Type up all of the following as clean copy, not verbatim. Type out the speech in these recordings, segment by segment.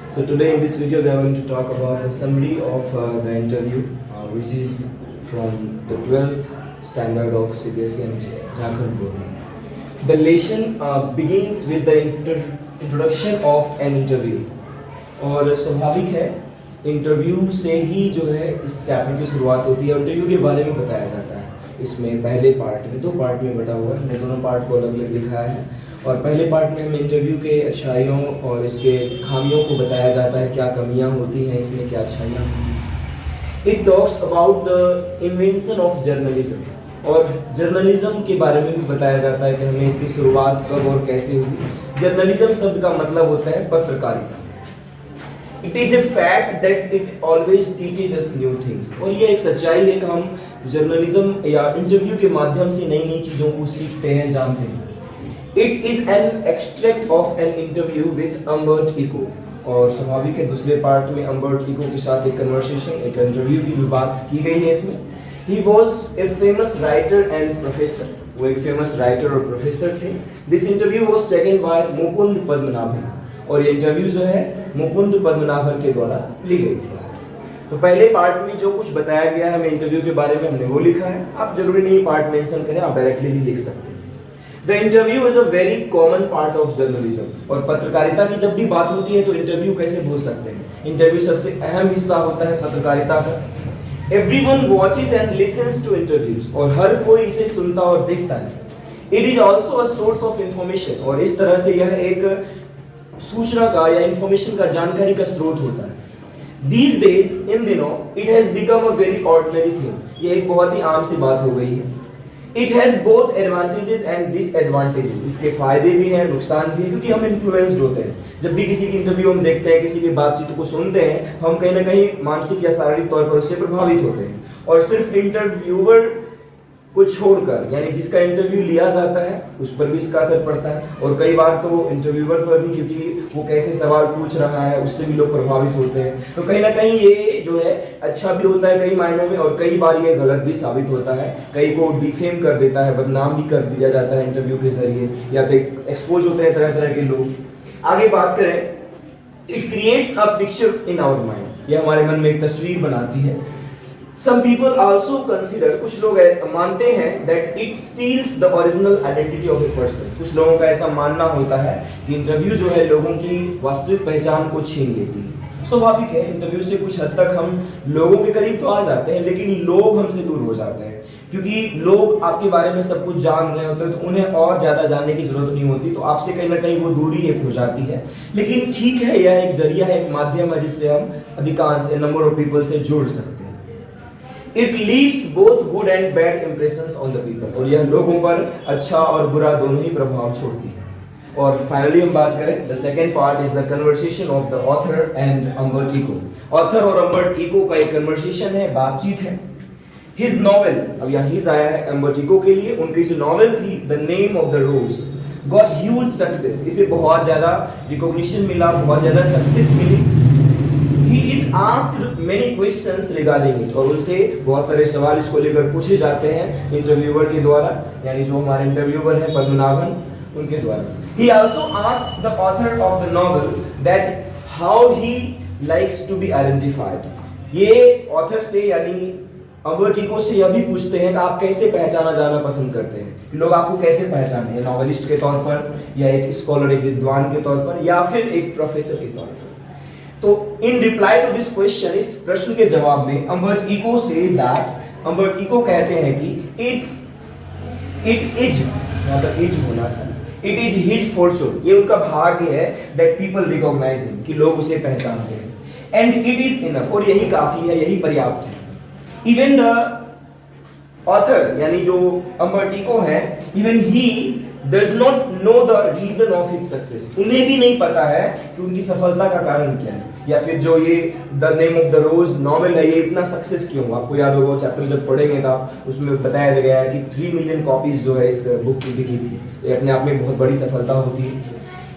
So today in this video we are going to talk about the summary of the interview which is from the 12th standard of CBSE and Jharkhand board. The lesson begins with the introduction of an interview. और स्वाभाविक है interview से ही जो है इस chapter की शुरुआत होती है। इंटरव्यू के बारे में बताया जाता है। इसमें पहले पार्ट में 2 पार्ट में बटा हुआ है, दोनों पार्ट को अलग अलग दिखाया है। और पहले पार्ट में हमें इंटरव्यू के अच्छाइयों और इसके खामियों को बताया जाता है, क्या कमियां होती हैं इसमें, क्या अच्छाइयाँ। It talks about the invention of journalism और जर्नलिज्म के बारे में भी बताया जाता है कि हमें इसकी शुरुआत कब और कैसे हुई। जर्नलिज्म शब्द का मतलब होता है पत्रकारिता। It is a fact that it always teaches us new things. और ये एक सच्चाई है कि हम जर्नलिज्म या इंटरव्यू के माध्यम से नई नई चीज़ों को सीखते हैं, जानते हैं। It is an extract of an interview with Umberto Eco. और स्वाभाविक है दूसरे पार्ट में अम्बर्ट इको के साथ एक कन्वर्सेशन, एक इंटरव्यू की भी बात की गई है इसमें। He was a famous writer and professor. वो एक फेमस राइटर और प्रोफेसर थे। This interview was taken by Mukund Padmanabhan. और ये इंटरव्यू जो है मुकुंद पद्मनाभन के द्वारा ली गई थी। तो पहले पार्ट में जो कुछ बताया गया है हमें इंटरव्यू के बारे में, हमने वो लिखा है। आप जरूरी नहीं पार्ट मेंशन करें, आप डायरेक्टली भी लिख सकते हैं। The interview is a very common part of journalism. और पत्रकारिता की जब भी बात होती है तो इंटरव्यू कैसे भूल सकते हैं। इंटरव्यू सबसे अहम हिस्सा होता है पत्रकारिता का। Everyone watches and listens to interviews. और हर कोई इसे सुनता और देखता है। It is also a source of information. और इस तरह से यह एक सूचना का या इंफॉर्मेशन का, जानकारी का स्रोत होता है। These days, इन दिनों, it has become a very ordinary thing. ये एक बहुत ही आम सी बात हो गई है। It has both advantages and disadvantages. इसके फायदे भी हैं, नुकसान भी है, क्योंकि हम इन्फ्लुएंस्ड होते हैं। जब भी किसी की इंटरव्यू हम देखते हैं, किसी की बातचीत को सुनते हैं, हम कहीं ना कहीं मानसिक या शारीरिक तौर पर उससे प्रभावित होते हैं। और सिर्फ इंटरव्यूअर को छोड़कर, यानी जिसका इंटरव्यू लिया जाता है उस पर भी इसका असर पड़ता है। और कई बार तो इंटरव्यूअर पर भी, क्योंकि वो कैसे सवाल पूछ रहा है उससे भी लोग प्रभावित होते हैं। तो कहीं ना कहीं ये जो है अच्छा भी होता है कई मायनों में, और कई बार ये गलत भी साबित होता है। कई को डिफेम कर देता है, बदनाम भी कर दिया जाता है इंटरव्यू के जरिए, या तो एक्सपोज होते हैं तरह तरह के लोग। आगे बात करें, it creates a picture in our mind. ये हमारे मन में एक तस्वीर बनाती है। Some people also consider, कुछ लोग मानते हैं that it steals the original identity of a person। कुछ लोगों का ऐसा मानना होता है कि इंटरव्यू जो है लोगों की वास्तविक पहचान को छीन लेती है। स्वाभाविक है, इंटरव्यू से कुछ हद तक हम लोगों के करीब तो आ जाते हैं, लेकिन लोग हमसे दूर हो जाते हैं। क्योंकि लोग आपके बारे में सब कुछ जान रहे होते हैं, तो उन्हें और ज्यादा जानने की जरूरत नहीं होती, तो आपसे कहीं ना कहीं वो दूरी एक हो जाती है। लेकिन ठीक है, यह एक जरिया है, एक माध्यम है जिससे हम अधिकांश नंबर ऑफ पीपल से जुड़ सकते हैं। It leaves both good and bad impressions on the people। और यह लोगों पर अच्छा और बुरा दोनों ही प्रभाव छोड़ती है। और फाइनली हम बात करें, the second part is the conversation of the author and Umberto Eco. Author और अम्बर्ट इको का एक कन्वर्सेशन है, बातचीत है। His novel, अब यहाँ हिज आया है अम्बर्ट इको के लिए, उनकी जो नॉवेल थी The Name of the Rose got huge success। इसे बहुत ज्यादा रिकॉग्निशन मिला, बहुत ज्यादा सक्सेस मिली। He is asked many questions regarding it। और उनसे बहुत सारे सवाल इसको लेकर पूछे जाते हैं इंटरव्यूअर के द्वारा, यानी जो हमारे इंटरव्यूअर हैं पद्मनाभन, उनके द्वारा। He also asks the author of the novel that how he likes to be identified। ये ऑथर से यानी अम्बर्ट इको से यह भी पूछते हैं कि आप कैसे पहचाना जाना पसंद करते हैं, कि लोग आपको कैसे पहचाने, नॉवेलिस्ट के तौर पर, या एक स्कॉलर, एक विद्वान के तौर पर, या फिर एक प्रोफेसर के तौर पर। तो in reply to this question, इस प्रश्न के जवाब में Umberto Eco says that, Umberto Eco कहते हैं कि इट इज, यहाँ पर इज होना था, इट इज हिज फॉर्चून, ये उनका भाग्य है, दैट पीपल रिकॉग्नाइज हिम, कि लोग उसे पहचानते हैं। एंड इट इज इनफ, और यही काफी है, यही पर्याप्त है। इवन द ऑथर, यानी जो अम्बर्ट इको है, even he does not know the reason of his success। उन्हें भी नहीं पता है कि उनकी सफलता का कारण क्या है, या फिर जो ये the name of the rose novel है, ये इतना सक्सेस क्यों। आपको याद होगा चैप्टर जब पढ़ेंगे तो उसमें बताया गया है कि 3 मिलियन कॉपीज जो है इस बुक की बिकी थी। ये अपने आप में बहुत बड़ी सफलता होती है।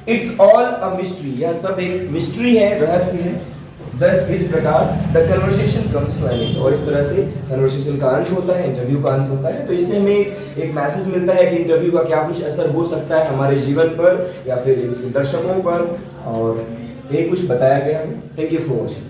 इट्स ऑल अ मिस्ट्री, यह सब एक मिस्ट्री है, रहस्य है। दस इस प्रकार the conversation comes to an end. और इस तरह से कन्वर्सेशन का अंत होता है, इंटरव्यू का अंत होता है। तो इससे हमें एक मैसेज मिलता है कि इंटरव्यू का क्या कुछ असर हो सकता है हमारे जीवन पर या फिर दर्शकों पर। और यही कुछ बताया गया है। Thank you for watching.